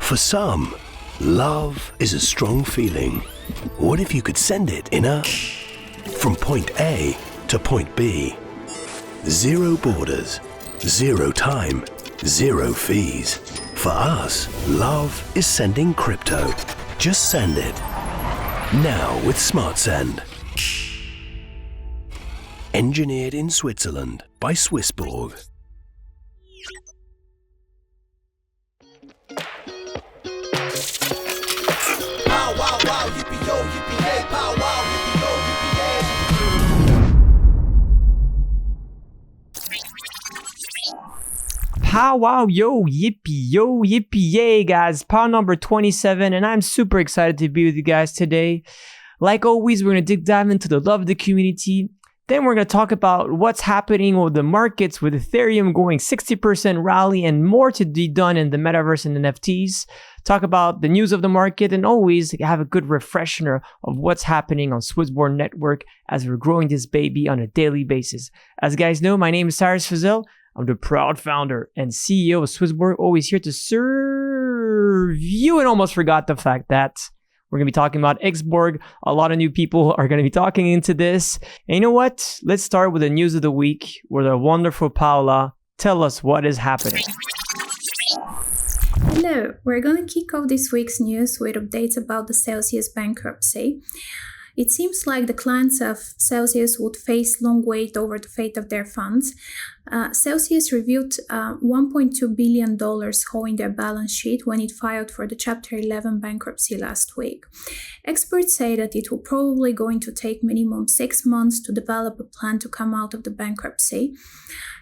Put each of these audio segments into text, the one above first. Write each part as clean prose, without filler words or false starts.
For some, love is a strong feeling. What if you could send it in a... From point A to point B. Zero borders, zero time, zero fees. For us, love is sending crypto. Just send it. Now with SmartSend. Engineered in Switzerland by SwissBorg. Pow wow wow, yippee yo, yippee yay, pow wow, yippee yo, yippee yay. Pow wow yo, yippee yay, guys. Pow number 27, and I'm super excited to be with you guys today. Like always, we're gonna dive into the love of the community. Then we're gonna talk about what's happening with the markets, with Ethereum going 60% rally and more to be done in the metaverse and NFTs. Talk about the news of the market, and always have a good refresher of what's happening on SwissBorg network as we're growing this baby on a daily basis. As you guys know, my name is Cyrus Fazel. I'm the proud founder and CEO of SwissBorg, always here to serve you, and almost forgot the fact that we're going to be talking about SMSBORG. A lot of new people are going to be talking into this. And you know what? Let's start with the news of the week with our wonderful Paula. Tell us what is happening. Hello, we're going to kick off this week's news with updates about the Celsius bankruptcy. It seems like the clients of Celsius would face long wait over the fate of their funds. Celsius revealed $1.2 billion hole in their balance sheet when it filed for the Chapter 11 bankruptcy last week. Experts say that it will probably going to take minimum 6 months to develop a plan to come out of the bankruptcy.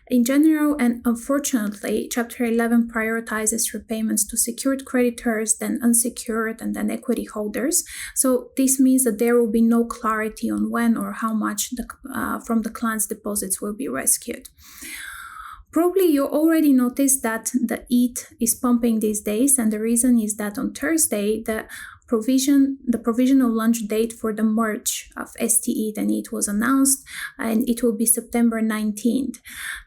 In general, and unfortunately, Chapter 11 prioritizes repayments to secured creditors, then unsecured, and then equity holders. So this means that there will be no clarity on when or how much from the client's deposits will be rescued. Probably you already noticed that the ETH is pumping these days, and the reason is that on Thursday, the provisional launch date for the merge of STETH and ETH was announced, and it will be September 19th.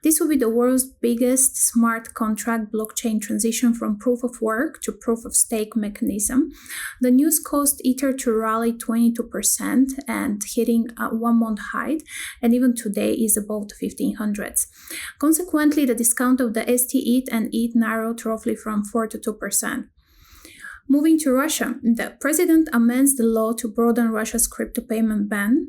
This will be the world's biggest smart contract blockchain transition from proof of work to proof of stake mechanism. The news caused Ether to rally 22% and hitting a 1-month high, and even today is above the 1500s. Consequently, the discount of the STETH and ETH narrowed roughly from 4 to 2%. Moving to Russia, the president amends the law to broaden Russia's crypto payment ban.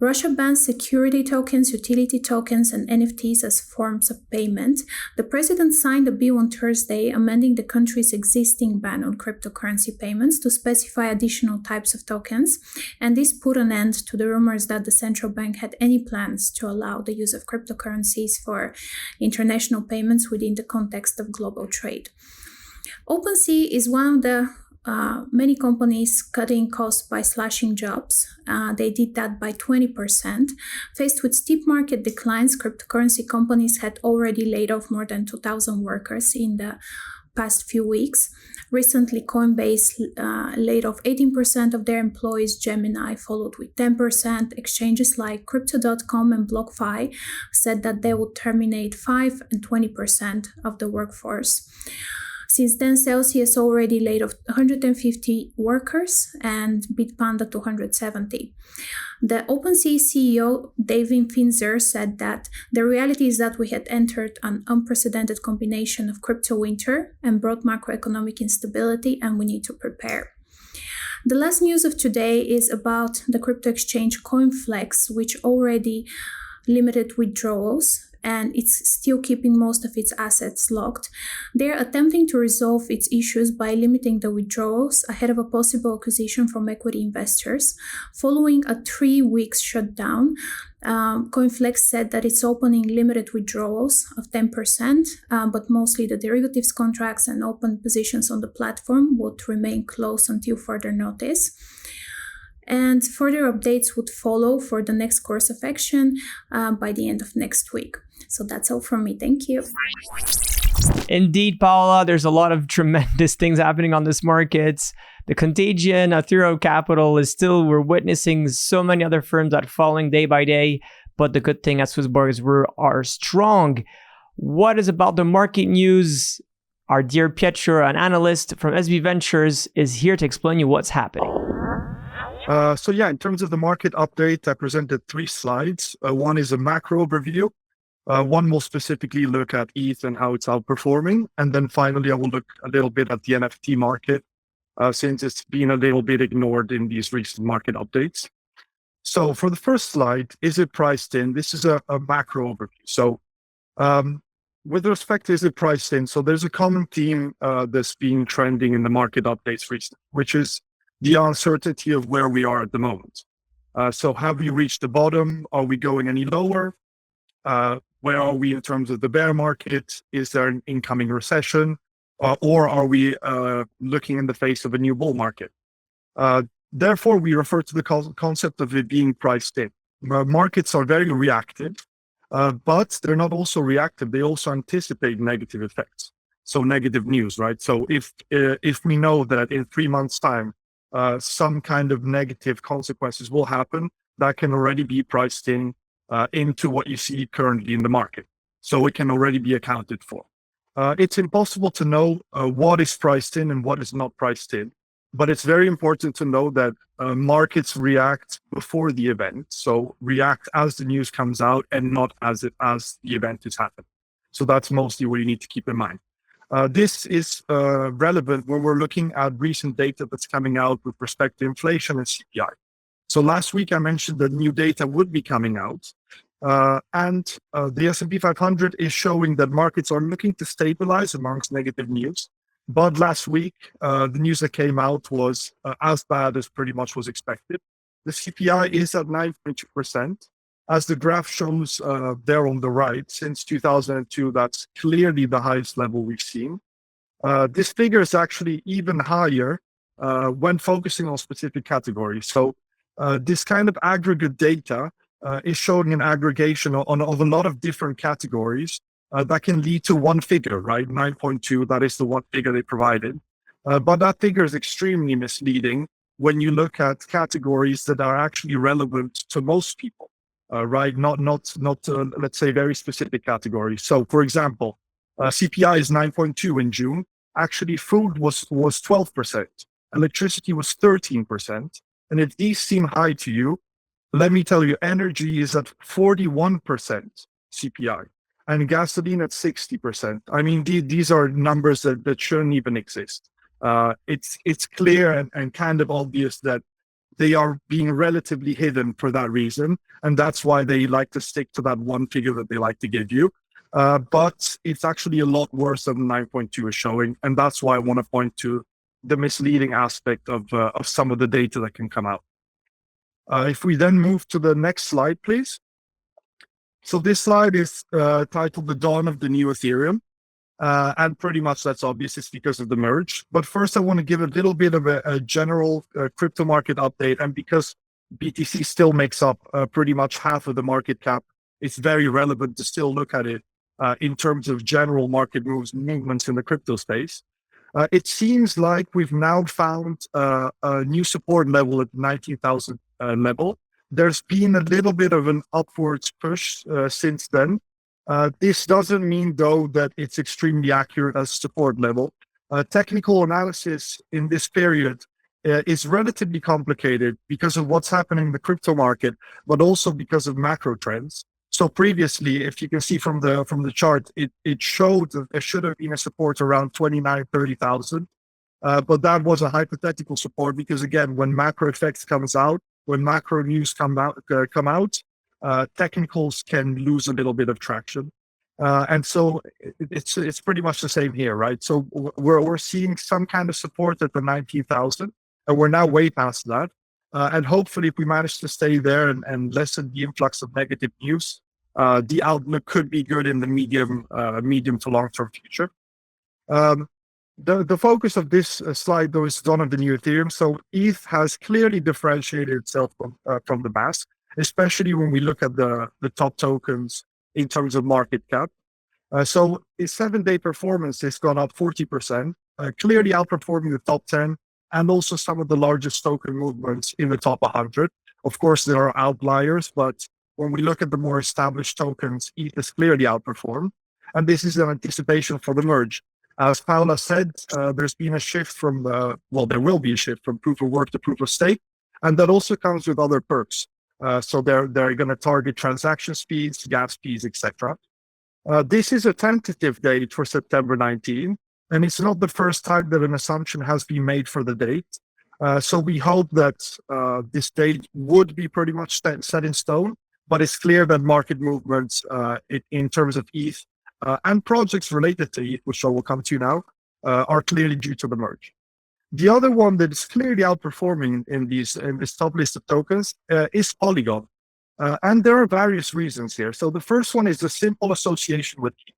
Russia bans security tokens, utility tokens, and NFTs as forms of payment. The president signed a bill on Thursday amending the country's existing ban on cryptocurrency payments to specify additional types of tokens, and this put an end to the rumors that the central bank had any plans to allow the use of cryptocurrencies for international payments within the context of global trade. OpenSea is one of the many companies cutting costs by slashing jobs. They did that by 20%. Faced with steep market declines, cryptocurrency companies had already laid off more than 2,000 workers in the past few weeks. Recently, Coinbase laid off 18% of their employees. Gemini followed with 10%. Exchanges like Crypto.com and BlockFi said that they would terminate 5% and 20% of the workforce. Since then, Celsius already laid off 150 workers and Bitpanda 270. The OpenSea CEO, David Finzer, said that the reality is that we had entered an unprecedented combination of crypto winter and broad macroeconomic instability, and we need to prepare. The last news of today is about the crypto exchange CoinFlex, which already limited withdrawals, and it's still keeping most of its assets locked. They're attempting to resolve its issues by limiting the withdrawals ahead of a possible acquisition from equity investors. Following a 3-week shutdown, CoinFlex said that it's opening limited withdrawals of 10%, but mostly the derivatives contracts and open positions on the platform would remain closed until further notice. And further updates would follow for the next course of action by the end of next week. So that's all from me. Thank you. Indeed, Paula, there's a lot of tremendous things happening on this market. The contagion, Ethereum capital is still, we're witnessing so many other firms that are falling day by day. But the good thing at SwissBorg is we are strong. What is about the market news? Our dear Pietro, an analyst from SB Ventures, is here to explain you what's happening. In terms of the market update, I presented 3 slides. One is a macro overview. One will specifically look at ETH and how it's outperforming. And then finally, I will look a little bit at the NFT market, since it's been a little bit ignored in these recent market updates. So for the first slide, is it priced in? This is a macro overview. So with respect to is it priced in? So there's a common theme that's been trending in the market updates recently, which is the uncertainty of where we are at the moment. So have we reached the bottom? Are we going any lower? Where are we in terms of the bear market? Is there an incoming recession? Or are we looking in the face of a new bull market? Therefore, we refer to the concept of it being priced in. Markets are very reactive, but they're not also reactive. They also anticipate negative effects. So negative news, right? So if we know that in 3 months' time, some kind of negative consequences will happen, that can already be priced in into what you see currently in the market. So it can already be accounted for. It's impossible to know what is priced in and what is not priced in, but it's very important to know that markets react before the event. So react as the news comes out and not as the event is happening. So that's mostly what you need to keep in mind. This is relevant when we're looking at recent data that's coming out with respect to inflation and CPI. So last week I mentioned that new data would be coming out, and the S&P 500 is showing that markets are looking to stabilize amongst negative news. But last week, the news that came out was as bad as pretty much was expected. The CPI is at 9.2%. As the graph shows there on the right, since 2002, that's clearly the highest level we've seen. This figure is actually even higher when focusing on specific categories. So this kind of aggregate data is showing an aggregation of a lot of different categories that can lead to one figure, right? 9.2, that is the one figure they provided. But that figure is extremely misleading when you look at categories that are actually relevant to most people, right? Not let's say, very specific categories. So, for example, CPI is 9.2 in June. Actually, food was 12%. Electricity was 13%. And if these seem high to you, let me tell you, energy is at 41% CPI. And gasoline at 60%. I mean, these are numbers that shouldn't even exist. It's clear and kind of obvious that they are being relatively hidden for that reason. And that's why they like to stick to that one figure that they like to give you. But it's actually a lot worse than 9.2 is showing. And that's why I want to point to the misleading aspect of some of the data that can come out. If we then move to the next slide, please. So this slide is titled The Dawn of the New Ethereum. And pretty much that's obvious, it's because of the merge. But first, I want to give a little bit of a general crypto market update. And because BTC still makes up pretty much half of the market cap, it's very relevant to still look at it in terms of general market movements in the crypto space. It seems like we've now found a new support level at 19,000 level. There's been a little bit of an upwards push since then. This doesn't mean, though, that it's extremely accurate as support level. Technical analysis in this period is relatively complicated because of what's happening in the crypto market, but also because of macro trends. So previously, if you can see from the chart, it showed that there should have been a support around 29,000-30,000. But that was a hypothetical support because, again, when macro effects comes out, when macro news come out, technicals can lose a little bit of traction. And so it's pretty much the same here, right? So we're seeing some kind of support at the 19,000, and we're now way past that. And hopefully, if we manage to stay there and lessen the influx of negative news, the outlook could be good in the medium to long-term future. The focus of this slide, though, is dawn of the new Ethereum. So ETH has clearly differentiated itself from the mass, especially when we look at the top tokens in terms of market cap. So its 7-day performance has gone up 40%, clearly outperforming the top 10 and also some of the largest token movements in the top 100. Of course, there are outliers, but when we look at the more established tokens, ETH has clearly outperformed. And this is an anticipation for the merge. As Paula said, there's been a shift from, there will be a shift from proof of work to proof of stake. And that also comes with other perks. So they're going to target transaction speeds, gas fees, etc. This is a tentative date for September 19, and it's not the first time that an assumption has been made for the date. So we hope that this date would be pretty much set in stone, but it's clear that market movements in terms of ETH and projects related to ETH, which I will come to now, are clearly due to the merge. The other one that is clearly outperforming in this top list of tokens is Polygon. And there are various reasons here. So the first one is the simple association with ETH.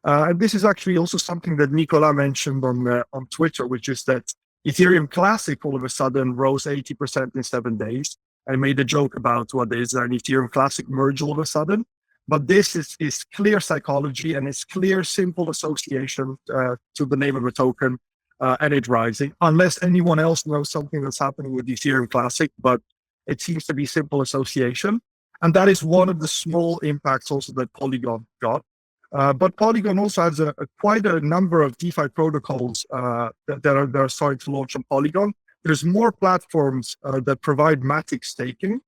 And this is actually also something that Nicolas mentioned on Twitter, which is that Ethereum Classic all of a sudden rose 80% in 7 days. I made a joke about what is an Ethereum Classic merge all of a sudden. But this is clear psychology, and it's clear simple association to the name of a token and it rising, unless anyone else knows something that's happening with Ethereum Classic, but it seems to be simple association. And that is one of the small impacts also that Polygon got. But Polygon also has quite a number of DeFi protocols that are starting to launch on Polygon. There's more platforms that provide Matic staking.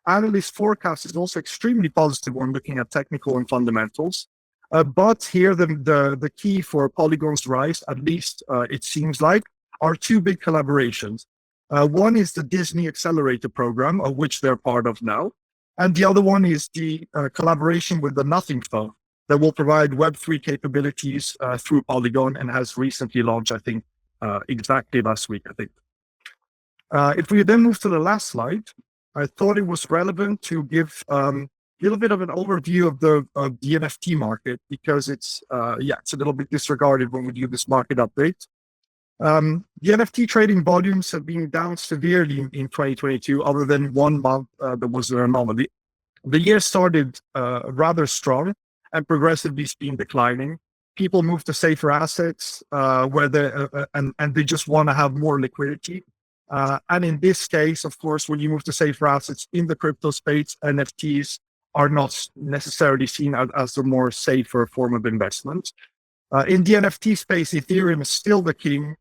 Analyst forecast is also extremely positive when looking at technical and fundamentals. But here, the key for Polygon's rise, at least it seems like, are two big collaborations. One is the Disney Accelerator program, of which they're part of now. And the other one is the collaboration with the Nothing Phone that will provide Web3 capabilities through Polygon and has recently launched, I think, exactly last week, I think. If we then move to the last slide, I thought it was relevant to give a little bit of an overview of the NFT market, because it's a little bit disregarded when we do this market update. The NFT trading volumes have been down severely in 2022, other than 1 month that was an anomaly. The year started rather strong and progressively it's been declining. People move to safer assets where they just want to have more liquidity. And in this case, of course, when you move to safer assets in the crypto space, NFTs are not necessarily seen as the more safer form of investment. In the NFT space, Ethereum is still the king.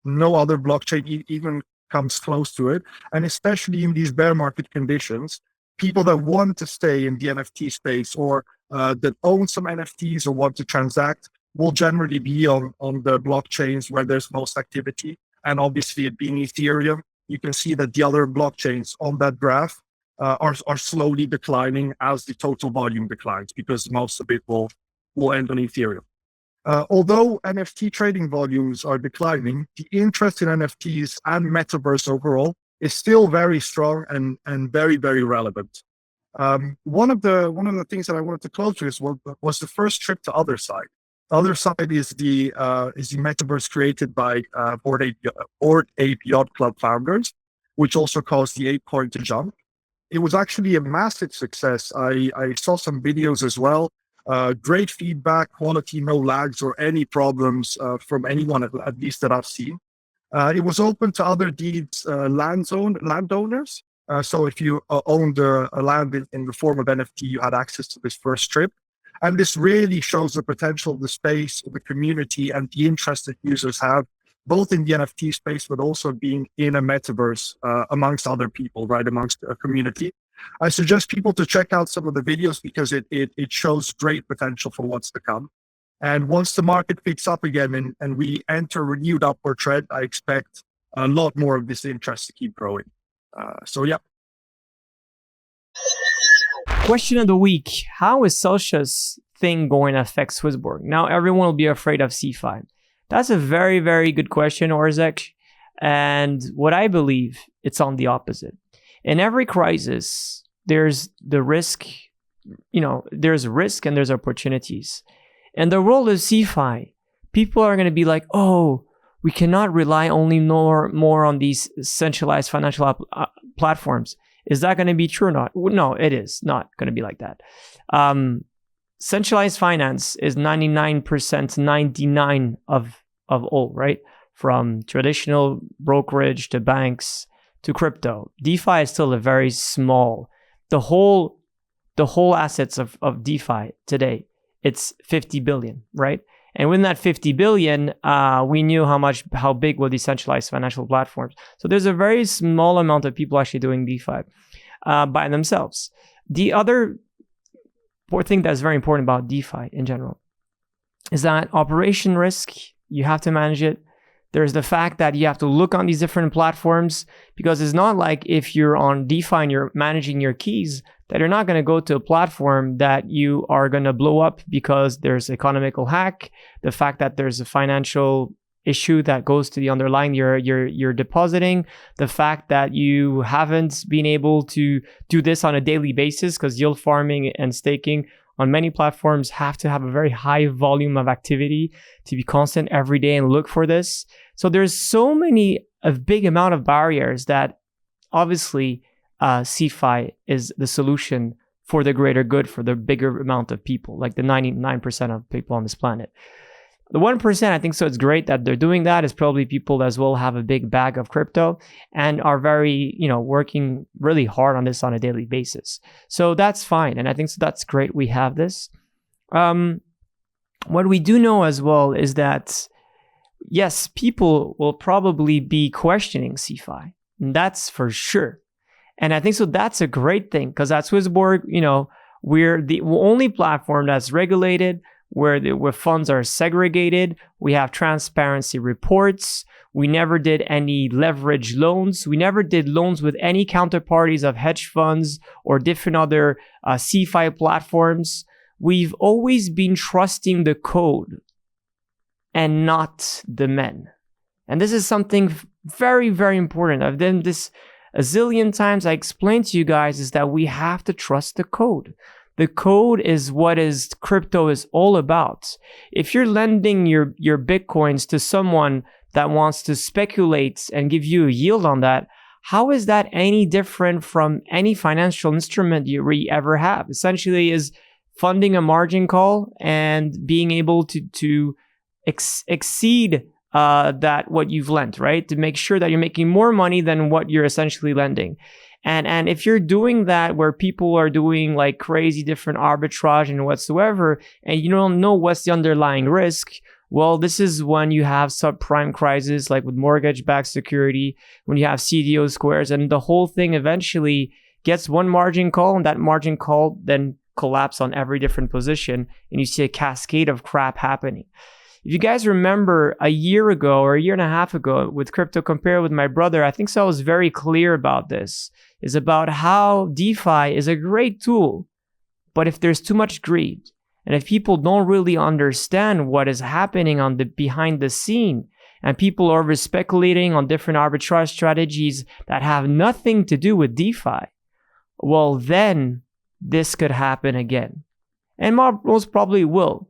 No other blockchain even comes close to it. And especially in these bear market conditions, people that want to stay in the NFT space or that own some NFTs or want to transact will generally be on the blockchains where there's most activity. And obviously, it being Ethereum, you can see that the other blockchains on that graph are slowly declining as the total volume declines, because most of it will end on Ethereum. Although NFT trading volumes are declining, the interest in NFTs and metaverse overall is still very strong and very, very relevant. One of the things that I wanted to close with was the first trip to Other Side. The Other Side is the metaverse created by Bored Ape Yacht Club founders, which also caused the ape coin to jump. It was actually a massive success. I saw some videos as well. Great feedback, quality, no lags or any problems from anyone, at least that I've seen. It was open to other deeds landowners. So if you owned a land in the form of NFT, you had access to this first trip. And this really shows the potential of the space, the community, and the interest that users have, both in the NFT space, but also being in a metaverse amongst other people, right, amongst a community. I suggest people to check out some of the videos because it shows great potential for what's to come. And once the market picks up again and we enter renewed upward trend, I expect a lot more of this interest to keep growing. Question of the week. How is Celsius thing going to affect SwissBorg? Now everyone will be afraid of CeFi. That's a very, very good question, Orzek. And what I believe, it's on the opposite. In every crisis, there's the risk, there's risk and there's opportunities. In the world of CeFi, people are going to be like, oh, we cannot rely only more on these centralized financial platforms. Is that going to be true or not? No, it is not going to be like that. Centralized finance is 99% of all, right? From traditional brokerage to banks to crypto. DeFi is still a very small. The whole assets of DeFi today, it's 50 billion, right? And within that 50 billion, we knew how big were decentralized financial platforms. So there's a very small amount of people actually doing DeFi by themselves. The other thing that's very important about DeFi in general is that operation risk, you have to manage it. There's the fact that you have to look on these different platforms, because it's not like if you're on DeFi and you're managing your keys that you're not going to go to a platform that you are going to blow up because there's economical hack, the fact that there's a financial issue that goes to the underlying you're depositing, the fact that you haven't been able to do this on a daily basis, because yield farming and staking on many platforms have to have a very high volume of activity to be constant every day and look for this. So there's a big amount of barriers that obviously CeFi is the solution for the greater good, for the bigger amount of people, like the 99% of people on this planet. The 1%, I think so it's great that they're doing that, is probably people that as well have a big bag of crypto and are very, working really hard on this on a daily basis. So that's fine. And I think so that's great we have this. What we do know as well is that, yes, people will probably be questioning CeFi. And that's for sure. And I think so that's a great thing, because at SwissBorg, we're the only platform that's regulated, where funds are segregated. We have transparency reports. We never did any leverage loans. We never did loans with any counterparties of hedge funds or different other CeFi platforms. We've always been trusting the code and not the men. And this is something very, very important. I've done this a zillion times. I explained to you guys is that we have to trust the code. The code is what crypto is all about. If you're lending your Bitcoins to someone that wants to speculate and give you a yield on that, how is that any different from any financial instrument you ever have? Essentially is funding a margin call and being able to exceed that what you've lent, right? To make sure that you're making more money than what you're essentially lending. And if you're doing that where people are doing like crazy different arbitrage and whatsoever, and you don't know what's the underlying risk, well, this is when you have subprime crisis, like with mortgage-backed security, when you have CDO squares, and the whole thing eventually gets one margin call, and that margin call then collapse on every different position, and you see a cascade of crap happening. If you guys remember a year ago or a year and a half ago with Crypto Compare with my brother, I think so I was very clear about this, is about how DeFi is a great tool. But if there's too much greed, and if people don't really understand what is happening on the behind the scene, and people are speculating on different arbitrage strategies that have nothing to do with DeFi, well, then this could happen again. And most probably will.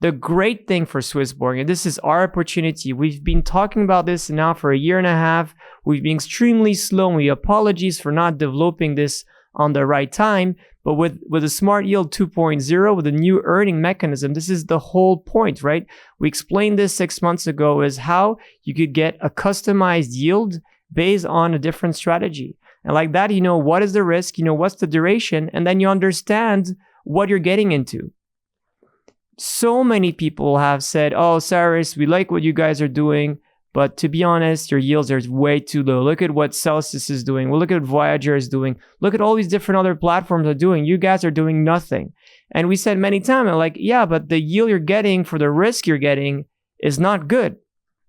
The great thing for SwissBorg, and this is our opportunity, we've been talking about this now for a year and a half. We've been extremely slow, and we apologize for not developing this on the right time. But with a Smart Yield 2.0, with a new earning mechanism, this is the whole point, right? We explained this 6 months ago, is how you could get a customized yield based on a different strategy. And like that, you know what is the risk, you know what's the duration, and then you understand what you're getting into. So many people have said, oh, Cyrus, we like what you guys are doing, but to be honest, your yields are way too low. Look at what Celsius is doing. Well, look at what Voyager is doing. Look at all these different other platforms are doing. You guys are doing nothing. And we said many times, like, yeah, but the yield you're getting for the risk you're getting is not good.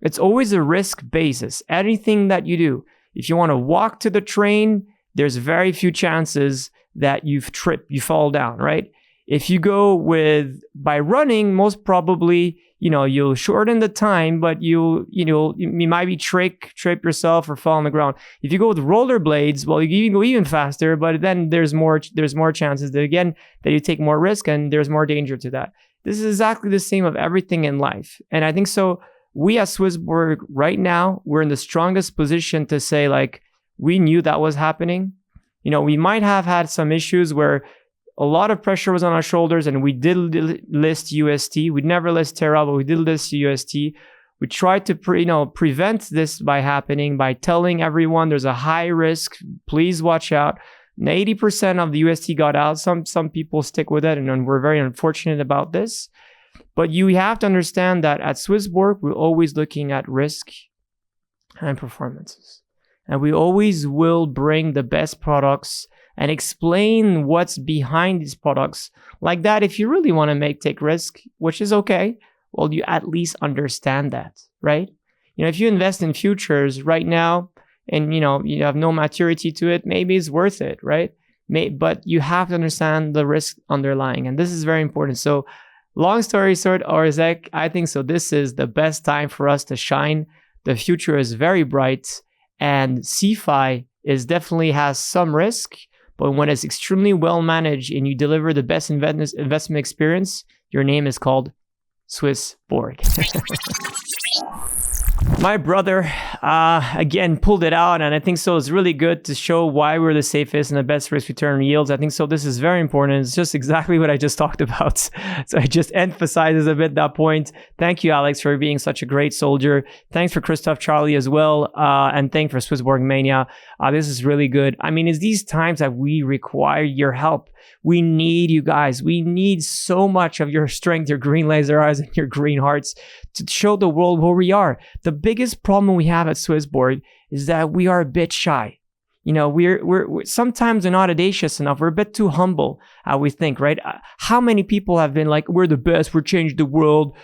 It's always a risk basis. Anything that you do, if you want to walk to the train, there's very few chances that you fall down, right? If you go by running, most probably, you'll shorten the time, but you might be trip yourself or fall on the ground. If you go with rollerblades, well, you can go even faster, but then there's more chances that you take more risk, and there's more danger to that. This is exactly the same of everything in life. And I think so we at SwissBorg right now, we're in the strongest position to say, like, we knew that was happening. We might have had some issues where a lot of pressure was on our shoulders, and we did list UST. We never list Terra, but we did list UST. We tried to prevent this by happening by telling everyone there's a high risk. Please watch out. And 80% of the UST got out. Some people stick with it, and we're very unfortunate about this. But you have to understand that at SwissBorg, we're always looking at risk and performances. And we always will bring the best products and explain what's behind these products. Like that, if you really want to take risk, which is okay, well, you at least understand that, right? If you invest in futures right now and, you have no maturity to it, maybe it's worth it, right? But you have to understand the risk underlying. And this is very important. So long story short, Orzek, I think so. This is the best time for us to shine. The future is very bright, and CeFi definitely has some risk, but when it's extremely well managed and you deliver the best investment experience, your name is called SwissBorg. My brother, again, pulled it out, and I think so it's really good to show why we're the safest and the best risk return yields. I think so this is very important. It's just exactly what I just talked about. So I just emphasizes a bit that point. Thank you, Alex, for being such a great soldier. Thanks for Christoph Charlie as well, and thank for SwissBorg Mania. This is really good. I mean, it's these times that we require your help. We need you guys. We need so much of your strength, your green laser eyes, and your green hearts to show the world where we are. The biggest problem we have at SwissBorg is that we are a bit shy. We're sometimes we're not audacious enough. We're a bit too humble, we think, right? How many people have been like, we're the best, we're changing the world,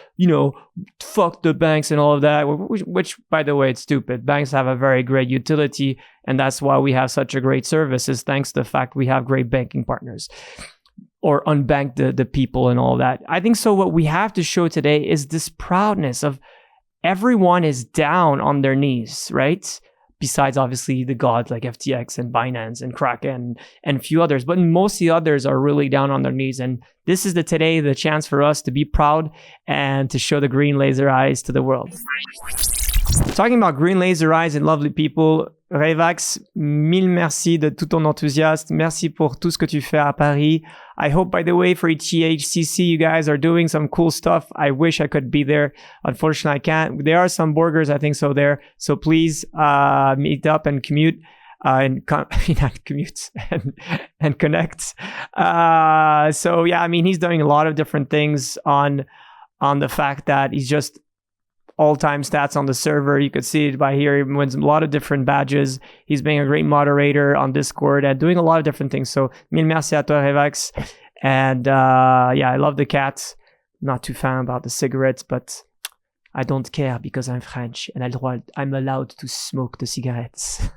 fuck the banks and all of that, which, by the way, it's stupid. Banks have a very great utility, and that's why we have such a great service, is thanks to the fact we have great banking partners. Or unbank the people and all that. I think so what we have to show today is this proudness of everyone is down on their knees, right? Besides, obviously, the gods like FTX and Binance and Kraken and a few others. But most of the others are really down on their knees. And this is the chance for us to be proud and to show the green laser eyes to the world. Talking about green laser eyes and lovely people, Revax, mille merci de tout ton enthousiasme. Merci pour tout ce que tu fais à Paris. I hope, by the way, for ETHCC, you guys are doing some cool stuff. I wish I could be there. Unfortunately, I can't. There are some burgers, I think so, there. So please meet up and commute. And connect. So yeah, I mean, he's doing a lot of different things on the fact that he's just all-time stats on the server. You could see it by here. He wins a lot of different badges. He's being a great moderator on Discord and doing a lot of different things. So, mille merci à toi, Revax. And yeah, I love the cat. Not too fan about the cigarettes, but I don't care because I'm French and I'm allowed to smoke the cigarettes.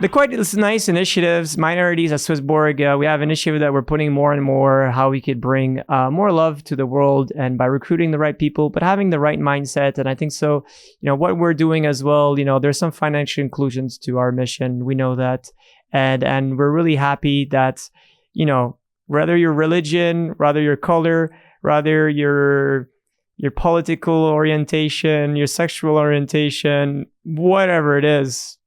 The quite nice initiatives, minorities at SwissBorg. We have an initiative that we're putting more and more how we could bring more love to the world, and by recruiting the right people, but having the right mindset. And I think so, what we're doing as well, there's some financial inclusions to our mission. We know that. And we're really happy that, whether your religion, rather your color, rather your political orientation, your sexual orientation, whatever it is,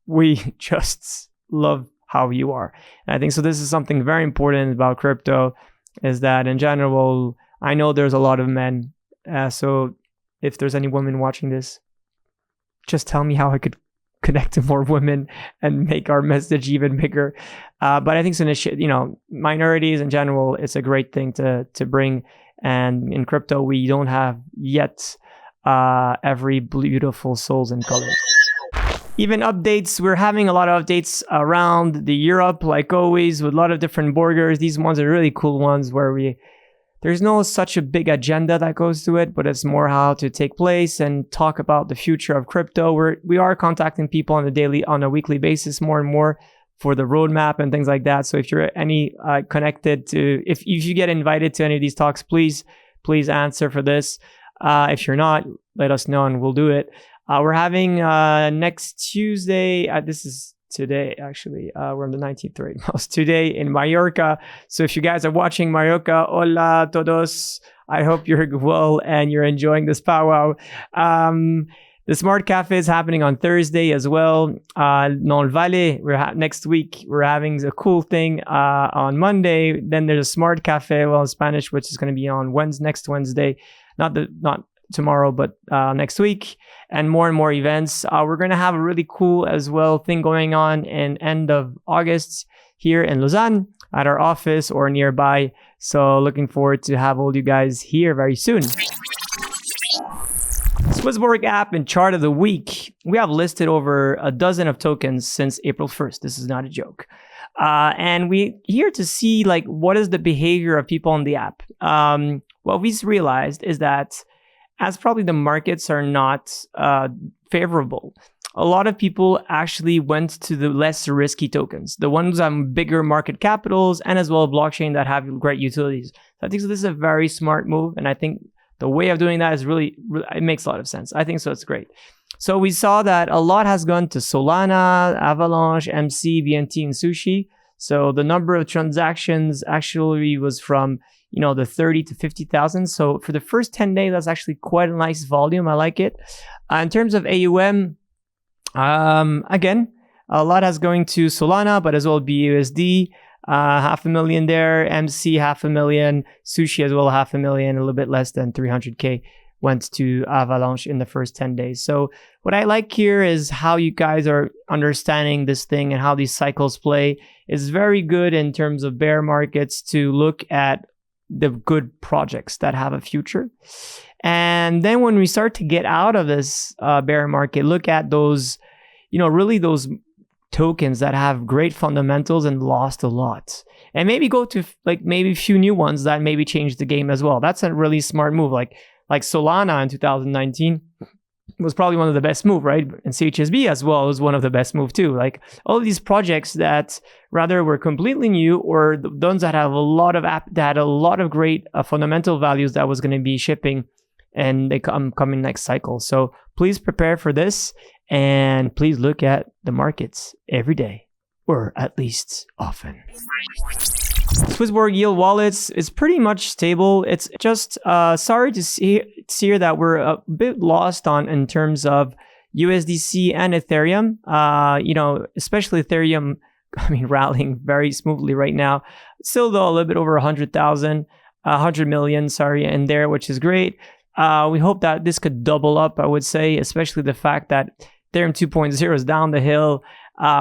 we just love how you are. And I think so this is something very important about crypto, is that in general, I know there's a lot of men. So if there's any women watching this, just tell me how I could connect to more women and make our message even bigger. But I think so, minorities in general, it's a great thing to bring. And in crypto, we don't have yet every beautiful souls and colors. Even updates, we're having a lot of updates around the Europe, like always, with a lot of different burgers. These ones are really cool ones where there's no such a big agenda that goes to it, but it's more how to take place and talk about the future of crypto. We are contacting people on a weekly basis more and more for the roadmap and things like that. So if you're connected to, if you get invited to any of these talks, please answer for this. If you're not, let us know and we'll do it. We're having next Tuesday, this is today actually, we're on the 19th right now, it's today in Mallorca. So if you guys are watching Mallorca, hola todos, I hope you're well and you're enjoying this powwow. The Smart Cafe is happening on Thursday as well. Non Valle, next week, we're having a cool thing on Monday. Then there's a Smart Cafe, in Spanish, which is going to be on next Wednesday. Not tomorrow, but next week, and more events. We're going to have a really cool as well thing going on in end of August here in Lausanne at our office or nearby. So looking forward to have all you guys here very soon. SwissBorg App and chart of the week. We have listed over a dozen of tokens since April 1st. This is not a joke. And we here to see like what is the behavior of people on the app. What we've realized is that as probably the markets are not favorable, a lot of people actually went to the less risky tokens, the ones on bigger market capitals and as well blockchain that have great utilities. So I think this is a very smart move, and I think the way of doing that is really it makes a lot of sense. I think so. It's great. So we saw that a lot has gone to Solana, Avalanche, MC, BNT, and Sushi. So the number of transactions actually was from the 30 to 50,000. So for the first 10 days, that's actually quite a nice volume. I like it. In terms of AUM, again, a lot has going to Solana, but as well BUSD, 500,000 there, MC 500,000, Sushi as well 500,000, a little bit less than 300K went to Avalanche in the first 10 days. So what I like here is how you guys are understanding this thing and how these cycles play. It's very good in terms of bear markets to look at the good projects that have a future. And then when we start to get out of this bear market, look at those, really those tokens that have great fundamentals and lost a lot. And maybe go to maybe a few new ones that maybe change the game as well. That's a really smart move. Like Solana in 2019 was probably one of the best move, right? And CHSB as well was one of the best move too. Like all of these projects that rather were completely new or the ones that have a lot of that had a lot of great fundamental values that was going to be shipping and they coming next cycle. So please prepare for this and please look at the markets every day or at least often. SwissBorg yield wallets is pretty much stable. It's just sorry to see that we're a bit lost in terms of USDC and Ethereum. Especially Ethereum, rallying very smoothly right now. Still though, a little bit over 100 million, in there, which is great. We hope that this could double up, I would say, especially the fact that Ethereum 2.0 is down the hill,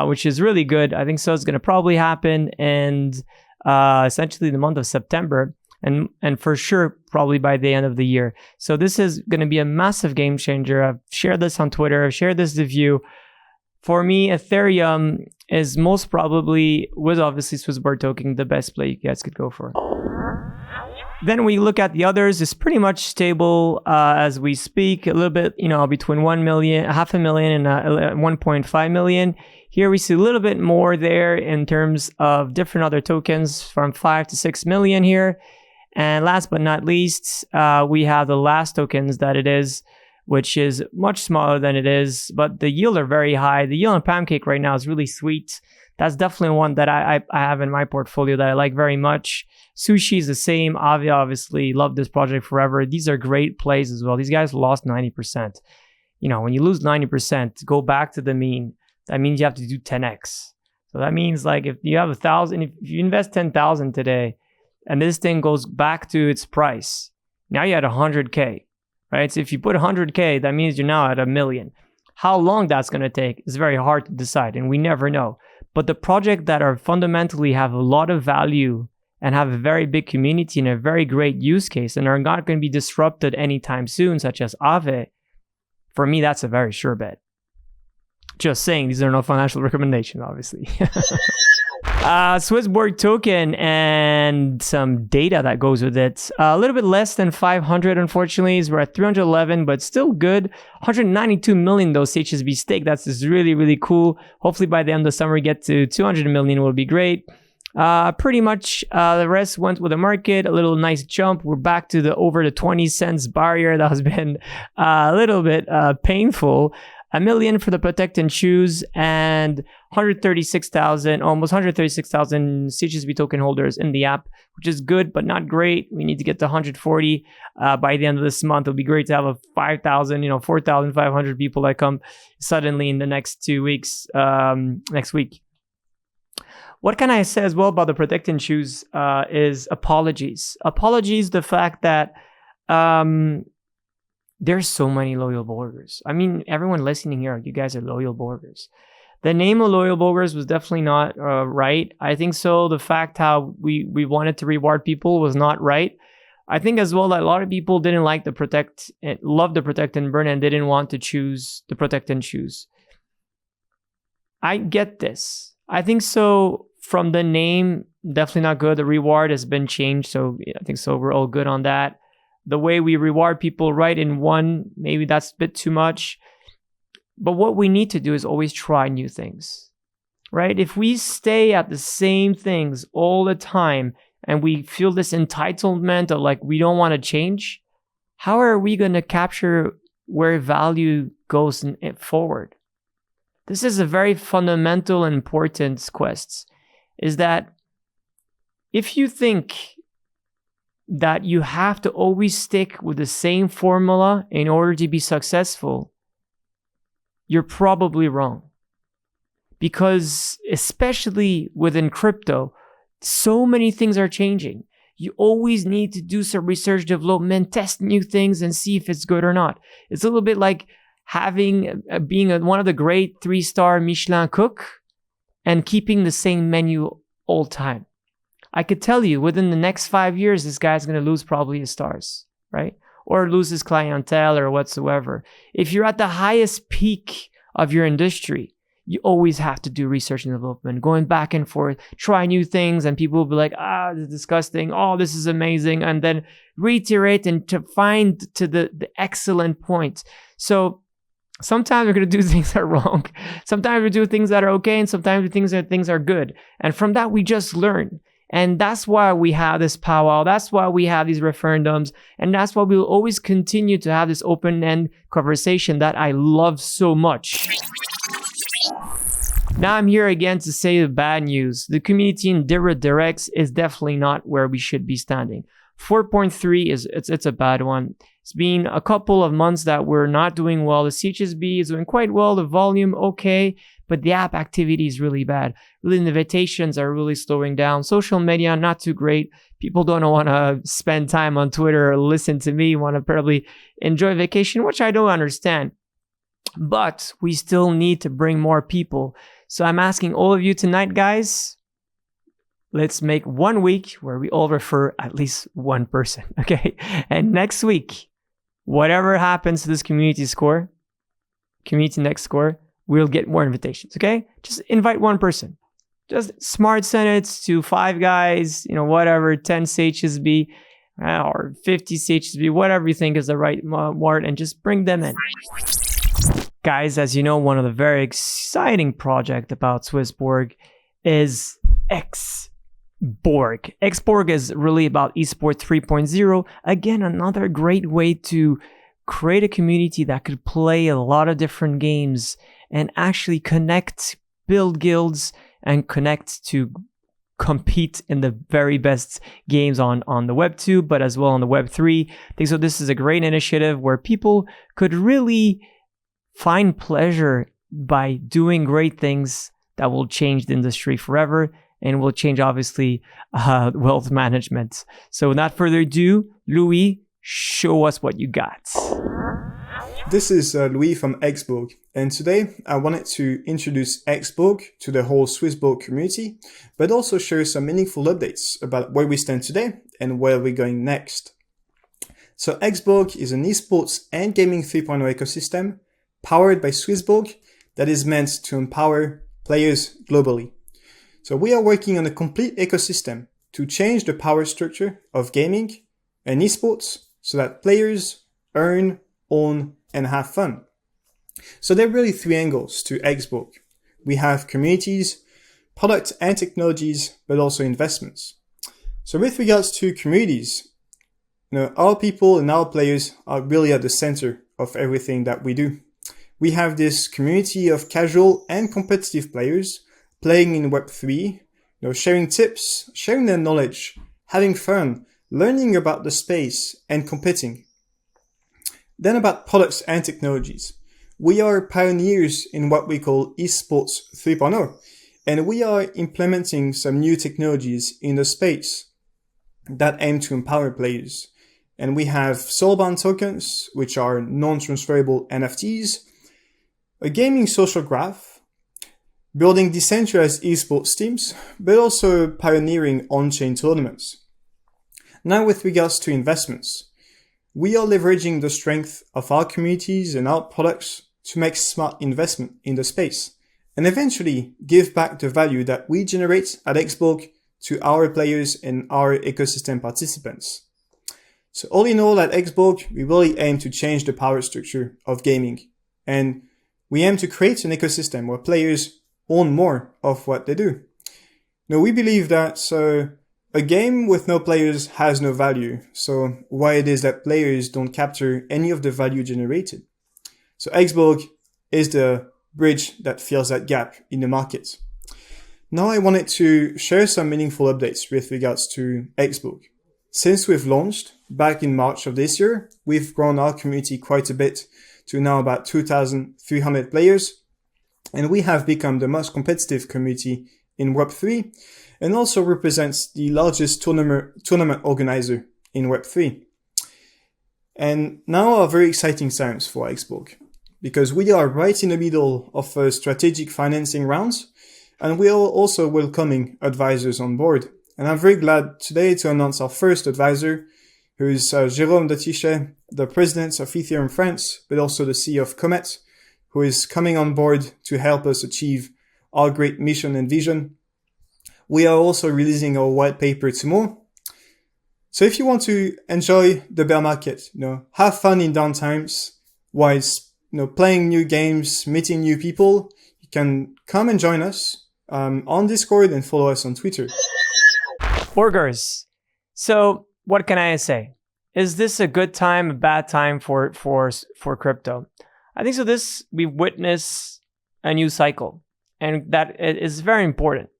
which is really good. I think so. It's going to probably happen and essentially the month of September and for sure probably by the end of the year. So this is going to be a massive game changer. I've shared this on Twitter. I've shared this with you. For me, Ethereum is most probably, with obviously SwissBorg token, the best play you guys could go for. Then we look at the others, it's pretty much stable as we speak, a little bit, between 1 million, 500,000 and 1.5 million. Here we see a little bit more there in terms of different other tokens from 5 to 6 million here. And last but not least, we have the last tokens that it is, which is much smaller than it is, but the yield are very high. The yield on Pancake right now is really sweet. That's definitely one that I have in my portfolio that I like very much. Sushi is the same. Avi obviously loved this project forever. These are great plays as well. These guys lost 90%. When you lose 90%, go back to the mean. That means you have to do 10x. So that means if you have 1,000, if you invest 10,000 today, and this thing goes back to its price, now you're at 100K, right? So if you put 100K, that means you're now at 1 million. How long that's going to take is very hard to decide, and we never know. But the projects that are fundamentally have a lot of value and have a very big community and a very great use case and are not going to be disrupted anytime soon, such as Aave, for me, that's a very sure bet. Just saying, these are no financial recommendations, obviously. SwissBorg token and some data that goes with it. A little bit less than 500, unfortunately. We're at 311, but still good. 192 million, though, CHSB stake. That's just really, really cool. Hopefully, by the end of the summer, we get to 200 million will be great. Pretty much the rest went with the market. A little nice jump. We're back to the over the 20 cents barrier that has been a little bit painful. 1 million for the protect and choose, and 136,000, almost 136,000 CHSB token holders in the app, which is good, but not great. We need to get to 140 by the end of this month. It'll be great to have a 5,000, 4,500 people that come suddenly in the next 2 weeks, next week. What can I say as well about the protect and choose is apologies. Apologies, the fact that there's so many loyal borgers. I mean, everyone listening here, you guys are loyal borgers. The name of loyal borgers was definitely not right. I think so. The fact how we wanted to reward people was not right. I think as well that a lot of people didn't like the protect, love the protect and burn, and didn't want to choose the protect and choose. I get this. I think so. From the name, definitely not good. The reward has been changed, so I think so. We're all good on that. The way we reward people right in one, maybe that's a bit too much. But what we need to do is always try new things, right? If we stay at the same things all the time and we feel this entitlement of like we don't want to change, how are we going to capture where value goes forward? This is a very fundamental and important quest, is that if you think that you have to always stick with the same formula in order to be successful, you're probably wrong. Because especially within crypto, so many things are changing. You always need to do some research development, test new things and see if it's good or not. It's a little bit like being one of the great 3-star Michelin cook and keeping the same menu all time. I could tell you within the next 5 years, this guy's going to lose probably his stars, right? Or lose his clientele or whatsoever. If you're at the highest peak of your industry, you always have to do research and development, going back and forth, try new things, and people will be like, this is disgusting. Oh, this is amazing. And then reiterate and to find to the excellent point. So sometimes we're going to do things that are wrong. Sometimes we do things that are okay. And sometimes we do things that are good. And from that, we just learn. And that's why we have this powwow. That's why we have these referendums. And that's why we'll always continue to have this open-end conversation that I love so much. Now I'm here again to say the bad news. The community in directs is definitely not where we should be standing. 4.3 it's a bad one. It's been a couple of months that we're not doing well. The CHSB is doing quite well. The volume, okay. But the app activity is really bad. Really, the invitations are really slowing down. Social media, not too great. People don't want to spend time on Twitter or listen to me, want to probably enjoy vacation, which I don't understand. But we still need to bring more people. So I'm asking all of you tonight, guys, let's make 1 week where we all refer at least one person, okay? And next week, whatever happens to this community next score, we'll get more invitations, okay? Just invite one person. Just smart send it to 5 guys, whatever, 10 CHSB or 50 CHSB, whatever you think is the right word, and just bring them in. Guys, as you know, one of the very exciting projects about SwissBorg is SMSBORG. SMSBORG is really about eSport 3.0. Again, another great way to create a community that could play a lot of different games and actually connect, build guilds, and connect to compete in the very best games on the Web 2, but as well on the Web 3. I think so. This is a great initiative where people could really find pleasure by doing great things that will change the industry forever and will change, obviously, wealth management. So without further ado, Louis, show us what you got. This is Louis from SMSBORG, and today I wanted to introduce SMSBORG to the whole SwissBorg community, but also share some meaningful updates about where we stand today and where we're going next. So SMSBORG is an esports and gaming 3.0 ecosystem powered by SwissBorg that is meant to empower players globally. So we are working on a complete ecosystem to change the power structure of gaming and esports so that players earn, own, and have fun. So there are really 3 angles to SMSBORG. We have communities, products and technologies, but also investments. So with regards to communities, our people and our players are really at the center of everything that we do. We have this community of casual and competitive players playing in Web3, sharing tips, sharing their knowledge, having fun, learning about the space, and competing. Then about products and technologies. We are pioneers in what we call esports 3.0, and we are implementing some new technologies in the space that aim to empower players. And we have soulbound tokens, which are non-transferable NFTs, a gaming social graph, building decentralized esports teams, but also pioneering on-chain tournaments. Now, with regards to investments, we are leveraging the strength of our communities and our products to make smart investment in the space and eventually give back the value that we generate at SwissBorg to our players and our ecosystem participants. So all in all, at SwissBorg, we really aim to change the power structure of gaming, and we aim to create an ecosystem where players own more of what they do. Now, we believe that a game with no players has no value, so why it is that players don't capture any of the value generated. So SwissBorg is the bridge that fills that gap in the market. Now I wanted to share some meaningful updates with regards to SwissBorg. Since we've launched back in March of this year, we've grown our community quite a bit to now about 2,300 players, and we have become the most competitive community in Web3 and also represents the largest tournament organizer in Web3. And now are very exciting times for SwissBorg, because we are right in the middle of a strategic financing rounds, and we are also welcoming advisors on board. And I'm very glad today to announce our first advisor, who is Jérôme Datichet, the president of Ethereum France, but also the CEO of Comet, who is coming on board to help us achieve our great mission and vision. We are also releasing our white paper tomorrow. So if you want to enjoy the bear market, have fun in downtimes, whilst playing new games, meeting new people, you can come and join us on Discord and follow us on Twitter. Borgers. So what can I say? Is this a good time, a bad time for crypto? I think so. We witness a new cycle, and that is very important.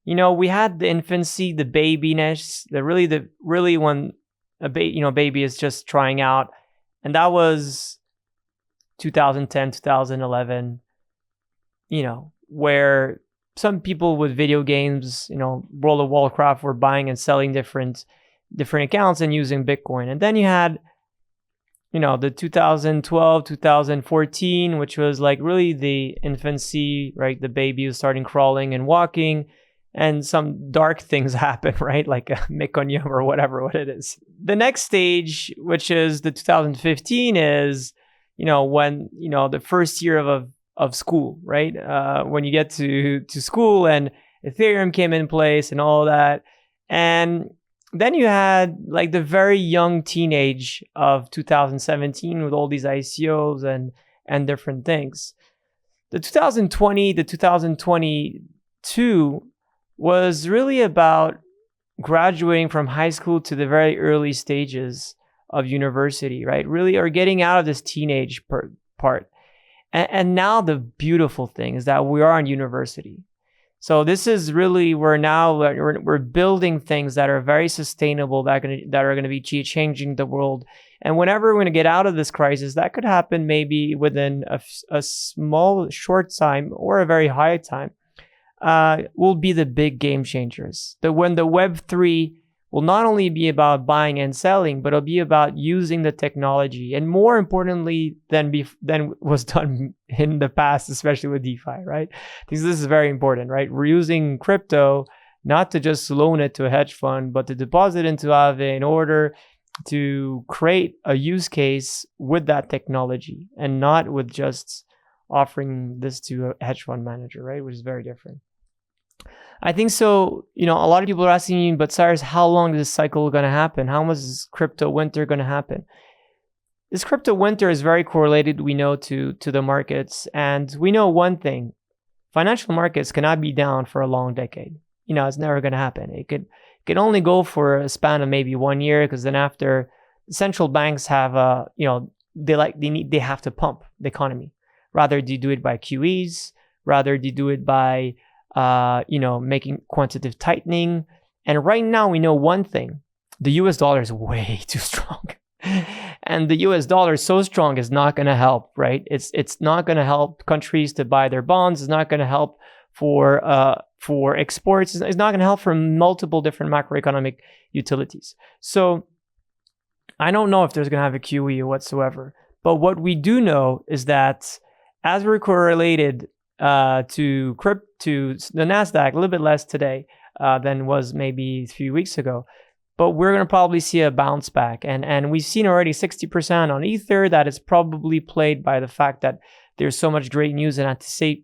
We had the infancy, the babiness, really when a baby is just trying out, and that was 2010, 2011. Where some people with video games, World of Warcraft, were buying and selling different accounts and using Bitcoin. And then you had, the 2012, 2014, which was like really the infancy, right? The baby was starting crawling and walking, and some dark things happen, right? Like Mekonium or what it is. The next stage, which is the 2015, is, when, the first year of school, right? When you get to school and Ethereum came in place and all that. And then you had like the very young teenage of 2017 with all these ICOs and different things. The 2020, the 2022 was really about graduating from high school to the very early stages of university, right? Really, or getting out of this teenage part. And now the beautiful thing is that we are in university. So this is really, we're building things that are very sustainable, that are going to be changing the world. And whenever we're going to get out of this crisis, that could happen maybe within a small, short time or a very high time, will be the big game changers. When the Web3 will not only be about buying and selling, but it'll be about using the technology, and more importantly than was done in the past, especially with DeFi, right? Because this is very important, right? We're using crypto not to just loan it to a hedge fund, but to deposit into Aave in order to create a use case with that technology, and not with just offering this to a hedge fund manager, right? Which is very different. I think so. A lot of people are asking me, but Cyrus, how long is this cycle going to happen? How much is crypto winter going to happen? This crypto winter is very correlated, we know, to the markets. And we know one thing: financial markets cannot be down for a long decade. It's never going to happen. It could only go for a span of maybe 1 year, because then after, central banks have they have to pump the economy. Rather they do it by QEs, rather they do it by making quantitative tightening. And right now we know one thing: the US dollar is way too strong. And the US dollar is so strong, it's not going to help, right? It's not going to help countries to buy their bonds. It's not going to help for exports. It's not going to help for multiple different macroeconomic utilities. So I don't know if there's going to have a QE whatsoever. But what we do know is that as we're correlated to the NASDAQ, a little bit less today than was maybe 3 weeks ago. But we're going to probably see a bounce back. And we've seen already 60% on Ether. That is probably played by the fact that there's so much great news and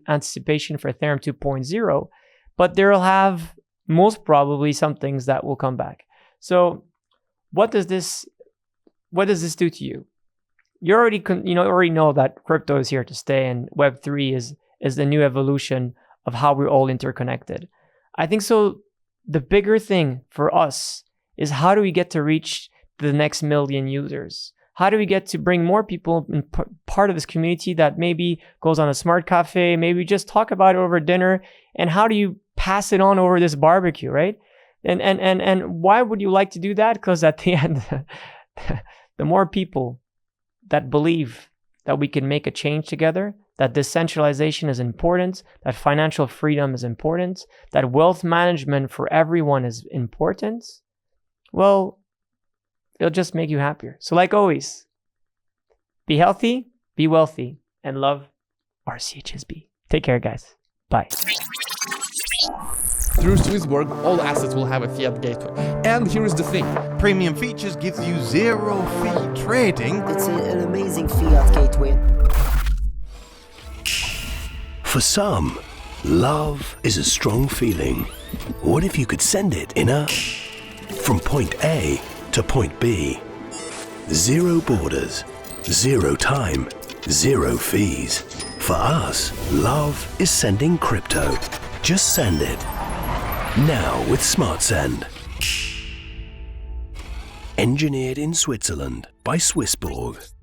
anticipation for Ethereum 2.0. But there will have most probably some things that will come back. So what does this do to you? You already know that crypto is here to stay, and Web3 is the new evolution of how we're all interconnected. I think so. The bigger thing for us is how do we get to reach the next million users? How do we get to bring more people in part of this community that maybe goes on a smart cafe, maybe just talk about it over dinner, and how do you pass it on over this barbecue, right? And why would you like to do that? Because at the end, the more people that believe that we can make a change together, that decentralization is important, that financial freedom is important, that wealth management for everyone is important, well, it'll just make you happier. So like always, be healthy, be wealthy, and love RCHSB. Take care, guys. Bye. Through SwissBorg, all assets will have a fiat gateway. And here is the thing. Premium features gives you zero fee trading. It's an amazing fiat gateway. For some, love is a strong feeling. What if you could send it in a... From point A to point B. Zero borders, zero time, zero fees. For us, love is sending crypto. Just send it. Now with SmartSend. Engineered in Switzerland by SwissBorg.